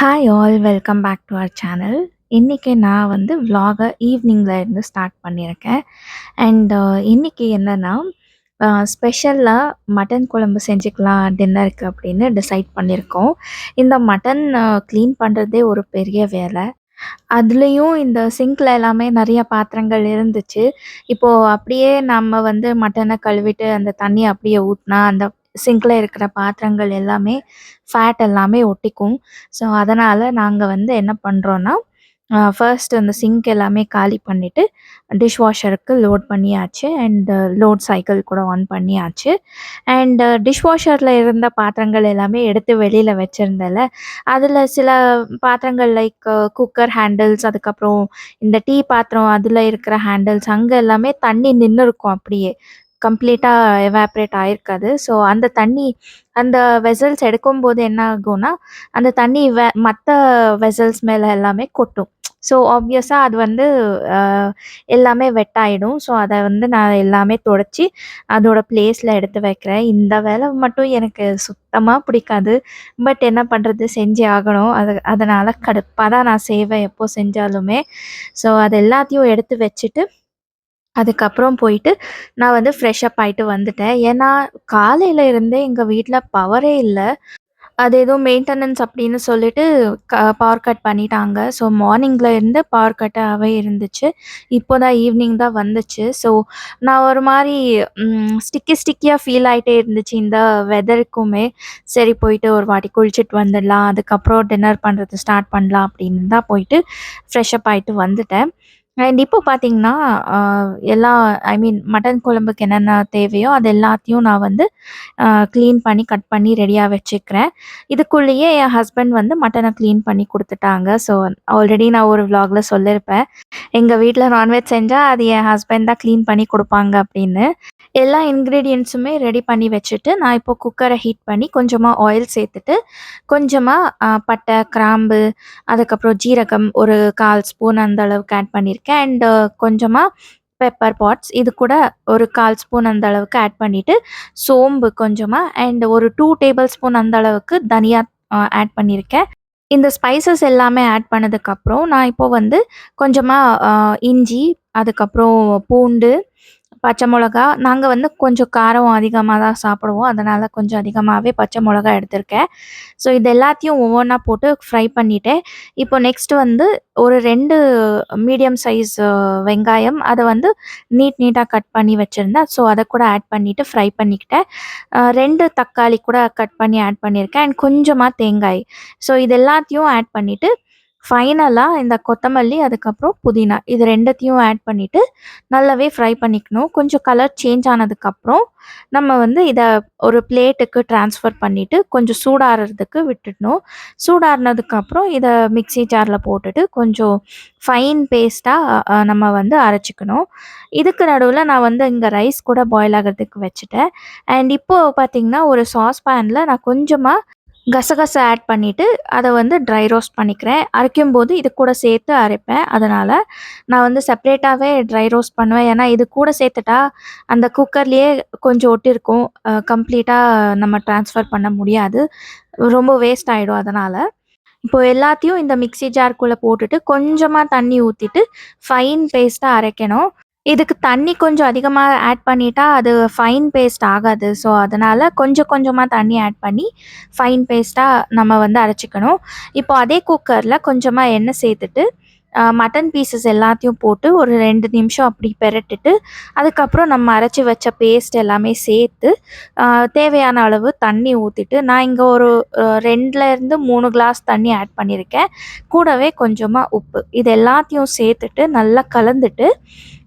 Hi all welcome back to our channel. இன்னைக்கு நான் வந்து விலாக ஈவினிங்கில் இருந்து ஸ்டார்ட் பண்ணியிருக்கேன். அண்ட் இன்னைக்கு என்னென்னா ஸ்பெஷலாக மட்டன் குழம்பு செஞ்சுக்கலாம் டின்னருக்கு அப்படின்னு டிசைட் பண்ணியிருக்கோம். இந்த மட்டன் க்ளீன் பண்ணுறதே ஒரு பெரிய வேலை. அதுலேயும் இந்த சிங்க்ல எல்லாமே நிறைய பாத்திரங்கள் இருந்துச்சு. இப்போது அப்படியே நம்ம வந்து மட்டனை கழுவிட்டு அந்த தண்ணியை அப்படியே ஊற்றினா அந்த சிங்க்ல இருக்கிற பாத்திரங்கள் எல்லாமே ஃபேட் எல்லாமே ஒட்டிக்கும். ஸோ அதனால் நாங்கள் வந்து என்ன பண்ணுறோன்னா ஃபர்ஸ்ட் அந்த சிங்க் எல்லாமே காலி பண்ணிவிட்டு டிஷ் வாஷருக்கு லோட் பண்ணியாச்சு. அண்டு லோட் சைக்கிள் கூட ஆன் பண்ணியாச்சு. அண்டு டிஷ் வாஷரில் இருந்த பாத்திரங்கள் எல்லாமே எடுத்து வெளியில் வச்சுருந்தேன்ல, அதில் சில பாத்திரங்கள் லைக் குக்கர் ஹேண்டில்ஸ், அதுக்கப்புறம் இந்த டீ பாத்திரம் அதில் இருக்கிற ஹேண்டில்ஸ் அங்கே எல்லாமே தண்ணி நின்று இருக்கும் அப்படியே. கம்ப்ளீட்டாக எவாப்ரேட் ஆயிருக்காது. ஸோ அந்த தண்ணி அந்த வெசல்ஸ் எடுக்கும்போது என்ன ஆகும்னா, அந்த தண்ணி மற்ற வெசல்ஸ் மேலே எல்லாமே கொட்டும். ஸோ ஆப்வியஸா அது வந்து அ எல்லாமே வெட் ஆயிடும். ஸோ அத வந்து நான் எல்லாமே தொடச்சு அதோட பிளேஸ்ல எடுத்து வைக்கிறேன். இந்த வேலை மட்டும் எனக்கு சுத்தமா பிடிக்காது. பட் என்ன பண்றது, செஞ்சே ஆகணும். அதனால கடுப்பா தான் நான் செய்வேன் எப்போ செஞ்சாலுமே. ஸோ அது எல்லாத்தையும் எடுத்து வச்சுட்டு, அதுக்கப்புறம் போயிட்டு நான் வந்து ஃப்ரெஷ் அப் ஆயிட்டு வந்துட்டேன். ஏன்னா காலையில இருந்தே எங்க வீட்ல பவரே இல்ல. அது ஏதோ மெயின்டெனன்ஸ் அப்படின்னு சொல்லிட்டு பவர் கட் பண்ணிட்டாங்க. ஸோ மார்னிங்ல இருந்து பவர் கட்டாவே இருந்துச்சு. இப்போ தான் ஈவினிங் தான் வந்துச்சு. ஸோ நான் ஒரு மாரி ஸ்டிக்கியா ஃபீல் ஆயிட்டே இருந்துச்சு இந்த வெதருக்குமே. சரி போயிட்டு ஒரு வாட்டி குளிச்சுட்டு வந்துடலாம். அதுக்கப்புறம் டின்னர் பண்ணுறது ஸ்டார்ட் பண்ணலாம் அப்படின்னு தான் போயிட்டு ஃப்ரெஷ் அப் ஆயிட்டு வந்துட்டேன். அண்ட் இப்போ பார்த்தீங்கன்னா, அ எல்லா ஐ மீன் மட்டன் குழம்புக்கு என்னென்ன தேவையோ அது எல்லாத்தையும் நான் வந்து க்ளீன் பண்ணி, கட் பண்ணி ரெடியா வச்சுக்கிறேன். இதுக்குள்ளேயே என் ஹஸ்பண்ட் வந்து மட்டன க்ளீன் பண்ணி குடுத்துட்டாங்க. ஸோ ஆல்ரெடி நான் ஒரு விலாக்ல சொல்லியிருப்பேன். எங்க வீட்ல நான்வெஜ் செஞ்சா அது என் ஹஸ்பண்ட் தான் க்ளீன் பண்ணி குடுப்பாங்க அப்படின்னு. எல்லா இன்கிரீடியன்ட்ஸுமே ரெடி பண்ணி வச்சுட்டு, நான் இப்போ குக்கர ஹீட் பண்ணி கொஞ்சமா ஆயில் சேர்த்துட்டு, கொஞ்சமா பட்டை, கிராம்பு, அதுக்கப்புறம் ஜீரகம் ஒரு 1/4 ஸ்பூன் அந்த அளவுக்கு ஆட் பண்ணியிருக்கேன். அண்ட் கொஞ்சமா பெப்பர் பாட்ஸ் இது கூட ஒரு 1/4 ஸ்பூன் அந்த அளவுக்கு ஆட் பண்ணிட்டு, சோம்பு கொஞ்சமா அண்ட் ஒரு 2 டேபிள் ஸ்பூன் அந்த அளவுக்கு தனியா ஆட் பண்ணியிருக்கேன். இந்த ஸ்பைசஸ் எல்லாமே ஆட் பண்ணதுக்கப்புறம், நான் இப்போ வந்து கொஞ்சமா அ இஞ்சி, அதுக்கப்புறம் பூண்டு, பச்சை மொளகா, நாங்க வந்து கொஞ்சம் காரம் அதிகமா தான் சாப்பிடுவோம். அதனால கொஞ்சம் அதிகமாவே பச்சை மொளகா எடுத்திருக்கேன். ஸோ இது எல்லாத்தையும் ஒவ்வொன்னா போட்டு ஃப்ரை பண்ணிட்டேன். இப்போ நெக்ஸ்ட் வந்து ஒரு 2 மீடியம் சைஸ் வெங்காயம், அத வந்து நீட்டா கட் பண்ணி வச்சிருந்தேன். ஸோ அத கூட ஆட் பண்ணிட்டு ஃப்ரை பண்ணிக்கிட்டேன். 2 தக்காளி கூட கட் பண்ணி ஆட் பண்ணியிருக்கேன். அண்ட் கொஞ்சமா தேங்காய். ஸோ இது எல்லாத்தையும் ஆட் பண்ணிட்டு, ஃபைனலா இந்த கொத்தமல்லி, அதுக்கப்புறம் புதினா இது 2த்தையும் ஆட் பண்ணிட்டு நல்லாவே ஃப்ரை பண்ணிக்கணும். கொஞ்சம் கலர் சேஞ்ச் ஆனதுக்கப்புறம், நம்ம வந்து இத ஒரு பிளேட்டுக்கு ட்ரான்ஸ்ஃபர் பண்ணிட்டு, கொஞ்சம் சூடாறுறதுக்கு விட்டுடணும். சூடாறுனதுக்கப்புறம் இத மிக்ஸி ஜார்ல போட்டுட்டு, கொஞ்சம் ஃபைன் பேஸ்ட்டா நம்ம வந்து அரைச்சுக்கணும். இதுக்கு நடுவுல நான் வந்து இங்க ரைஸ் கூட பாயில் ஆகுறதுக்கு வச்சுட்டேன். அண்ட் இப்போ பார்த்தீங்கன்னா, ஒரு சாஸ் பேன்ல நான் கொஞ்சமா கசகசா ஆட் பண்ணிட்டு, அத வந்து ட்ரை ரோஸ்ட் பண்ணிக்கிறேன். அரைக்கும்போது இது கூட சேர்த்து அரைப்பேன். அதனால நான் வந்து செப்பரேட்டாவே ட்ரை ரோஸ்ட் பண்ணுவேன். ஏன்னா, இது கூட சேர்த்துட்டா அந்த குக்கர்லயே கொஞ்சம் ஒட்டியிருக்கும். கம்ப்ளீட்டா நம்ம ட்ரான்ஸ்ஃபர் பண்ண முடியாது. ரொம்ப வேஸ்ட் ஆயிடும் அதனால. இப்போ எல்லாத்தையும் இந்த மிக்ஸி ஜார்க்குள்ள போட்டுட்டு, கொஞ்சமா தண்ணி ஊத்திட்டு, ஃபைன் பேஸ்ட்டா அரைக்கணும். இதுக்கு தண்ணி கொஞ்சம் அதிகமா ஆட் பண்ணிட்டா, அது ஃபைன் பேஸ்ட் ஆகாது. ஸோ, அதனால கொஞ்சம் கொஞ்சமா தண்ணி ஆட் பண்ணி, ஃபைன் பேஸ்ட்டா நம்ம வந்து அரைச்சுக்கணும். இப்போ அதே குக்கர்ல கொஞ்சமா எண்ணெய் சேர்த்துட்டு, மட்டன் பீஸஸ் எல்லாத்தையும் போட்டு ஒரு 2 நிமிஷம் அப்படி பெரட்டிட்டு, அதுக்கப்புறம் நம்ம அரைச்சு வச்ச பேஸ்ட் எல்லாமே சேர்த்து, அ தேவையான அளவு தண்ணி ஊத்திட்டு, நான் இங்க ஒரு 2லேருந்து 3 கிளாஸ் தண்ணி ஆட் பண்ணியிருக்கேன். கூடவே கொஞ்சமா உப்பு. இது எல்லாத்தையும் சேர்த்துட்டு நல்லா கலந்துட்டு,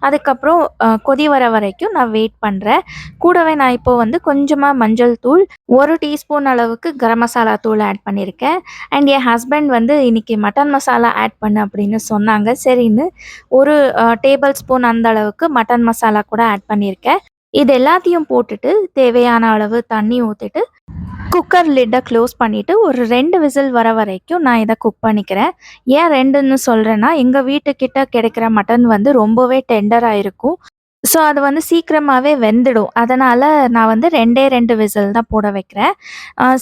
அதுக்கப்புறம் கொதி வர வரைக்கும் நான் வெயிட் பண்றேன். கூடவே நான் இப்போ வந்து கொஞ்சமா மஞ்சள் தூள், 1 டீஸ்பூன் அளவுக்கு கரம் மசாலா தூள் ஆட் பண்ணியிருக்கேன். அண்ட் என் ஹஸ்பண்ட் வந்து இன்னைக்கு மட்டன் மசாலா ஆட் பண்ணு அப்படின்னு சொன்னாங்க. சரின்னு ஒரு டேபிள் ஸ்பூன் அந்த அளவுக்கு மட்டன் மசாலா கூட ஆட் பண்ணியிருக்கேன். இது எல்லாத்தையும் போட்டுட்டு தேவையான அளவு தண்ணி ஊத்திட்டு, குக்கர் லிட்ட க்ளோஸ் பண்ணிட்டு, ஒரு 2 விசில் வர வரைக்கும் நான் இத குக் பண்ணிக்கிறேன். ஏன் 2ன்னு சொல்றேன்னா, எங்க வீட்டுக்கிட்ட கிடைக்கிற மட்டன் வந்து ரொம்பவே டெண்டரா இருக்கும். ஸோ அது வந்து சீக்கிரமாவே வெந்துடும். அதனால நான் வந்து 2டே 2 விசில் தான் போட வைக்கிறேன்.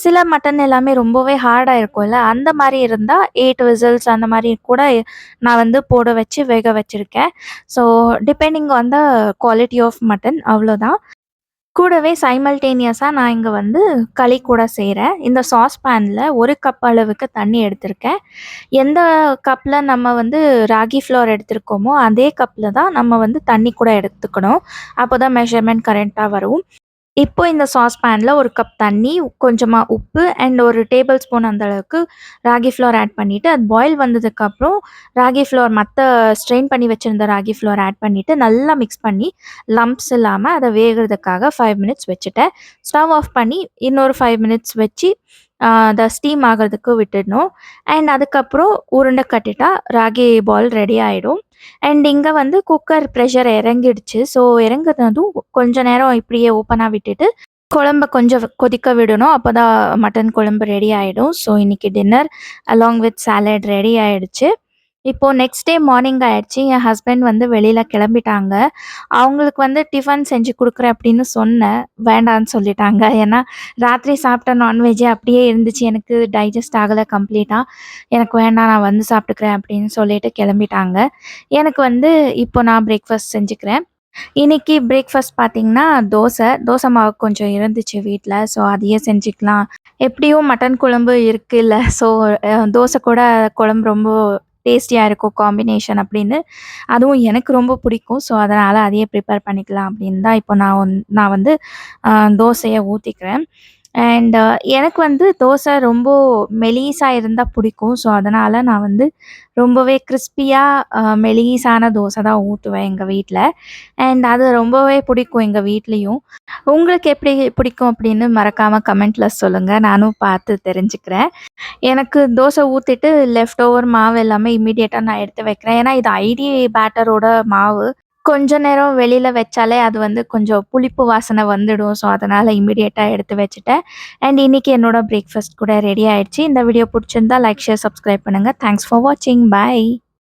சில மட்டன் எல்லாமே ரொம்பவே ஹார்டா இருக்கும்ல, அந்த மாரி இருந்தா 8 விசில்ஸ் அந்த மாரி கூட நான் வந்து போட வச்சு வேக வச்சிருக்கேன். So depending on the quality of mutton அவ்வளோதான். கூடவே சைமல்டேனியஸா நான் இங்க வந்து களி கூட செய்றேன். இந்த சாஸ் பேன்ல 1 கப் அளவுக்கு தண்ணி எடுத்திருக்கேன். எந்த கப்ல நம்ம வந்து ராகி ஃப்ளோர் எடுத்திருக்கோமோ, அதே கப்ல தான் நம்ம வந்து தண்ணி கூட எடுத்துக்கணும். அப்போதான் மெஷர்மென்ட் கரெக்ட்டா வரும். இப்போ இந்த சாஸ் பேன்ல 1 கப் தண்ணி, கொஞ்சமா உப்பு அண்ட் 1 டேபிள் ஸ்பூன் அந்த அளவுக்கு ராகி ஃப்ளோர் ஆட் பண்ணிட்டு, அது பாயில் வந்ததுக்கப்புறம் ராகி ஃப்ளோர் ஸ்ட்ரெயின் பண்ணி வச்சிருந்த ராகி ஃப்ளோர் ஆட் பண்ணிட்டு, நல்லா மிக்ஸ் பண்ணி லம்ப்ஸ் இல்லாம அத வேகுறதுக்காக 5 மினிட்ஸ் வச்சுட்டேன். ஸ்டவ் ஆஃப் பண்ணி இன்னொரு 5 மினிட்ஸ் வச்சு அத ஸ்டீம் ஆகுறதுக்கு விட்டுடணும். அண்ட் அதுக்கப்புறம் உருண்ட கட்டிட்டா ராகி பால் ரெடி ஆயிடும். அண்ட் இங்க வந்து குக்கர் ப்ரெஷர் இறங்கிடுச்சு. ஸோ இறங்குனதும் கொஞ்ச நேரம் இப்படியே ஓப்பனா விட்டுட்டு, குழம்ப கொஞ்சம் கொதிக்க விடணும். அப்பதான் மட்டன் குழம்பு ரெடி ஆயிடும். ஸோ இன்னைக்கு dinner along with salad ready ஆயிடுச்சு. இப்போ நெக்ஸ்ட் டே மார்னிங் ஆயிடுச்சு. என் ஹஸ்பண்ட் வந்து வெளியில கிளம்பிட்டாங்க. அவங்களுக்கு வந்து டிஃபன் செஞ்சு குடுக்குறேன் அப்படின்னு சொன்னேன். வேண்டான்னு சொல்லிட்டாங்க. ஏன்னா, ராத்திரி சாப்பிட்ட நான்வெஜ்ஜே அப்படியே இருந்துச்சு. எனக்கு டைஜஸ்ட் ஆகல கம்ப்ளீட்டா. எனக்கு வேண்டாம் நான் வந்து சாப்பிட்டுக்கிறேன் அப்படின்னு சொல்லிட்டு கிளம்பிட்டாங்க. எனக்கு வந்து இப்போ நான் பிரேக்ஃபாஸ்ட் செஞ்சுக்கிறேன். இன்னைக்கு பிரேக்ஃபாஸ்ட் பார்த்தீங்கன்னா, தோசை மாவு கொஞ்சம் இருந்துச்சு வீட்ல. ஸோ அதையே செஞ்சுக்கலாம். எப்படியும் மட்டன் குழம்பு இருக்குல்ல. ஸோ தோசை கூட குழம்பு ரொம்ப டேஸ்டியா இருக்கும் காம்பினேஷன் அப்படின்னு. அதுவும் எனக்கு ரொம்ப பிடிக்கும். ஸோ அதனால அதையே ப்ரிப்பேர் பண்ணிக்கலாம் அப்படின்னு தான் இப்போ நான் வந்து அ தோசைய ஊத்திக்கிறேன். அண்ட் எனக்கு வந்து தோசை ரொம்ப மெலிசா இருந்தா பிடிக்கும். ஸோ அதனால நான் வந்து ரொம்பவே கிரிஸ்பியா மெலிசான தோசை தான் ஊத்துவேன் எங்க வீட்ல. அண்ட் அது ரொம்பவே பிடிக்கும் எங்க வீட்லயும். உங்களுக்கு எப்படி பிடிக்கும் அப்படின்னு மறக்காம கமெண்ட்ல சொல்லுங்க. நானும் பார்த்து தெரிஞ்சுக்கிறேன். எனக்கு தோசை ஊத்திட்டு லெஃப்ட் ஓவர் மாவு எல்லாமே இம்மீடியட்டா நான் எடுத்து வைக்கிறேன். ஏன்னா இது ஐடி பேட்டரோட மாவு. கொஞ்ச நேரம் வெளியில வச்சாலே அது வந்து கொஞ்சம் புளிப்பு வாசனை வந்துடும். ஸோ, அதனால இம்மீடியட்டா எடுத்து வச்சுட்டேன். அண்ட் இன்னைக்கு என்னோட பிரேக்ஃபாஸ்ட் கூட ரெடி ஆயிடுச்சு. இந்த வீடியோ புடிச்சிருந்தா லைக், ஷேர், சப்ஸ்கிரைப் பண்ணுங்க. தேங்க்ஸ் ஃபார் வாட்சிங். பை.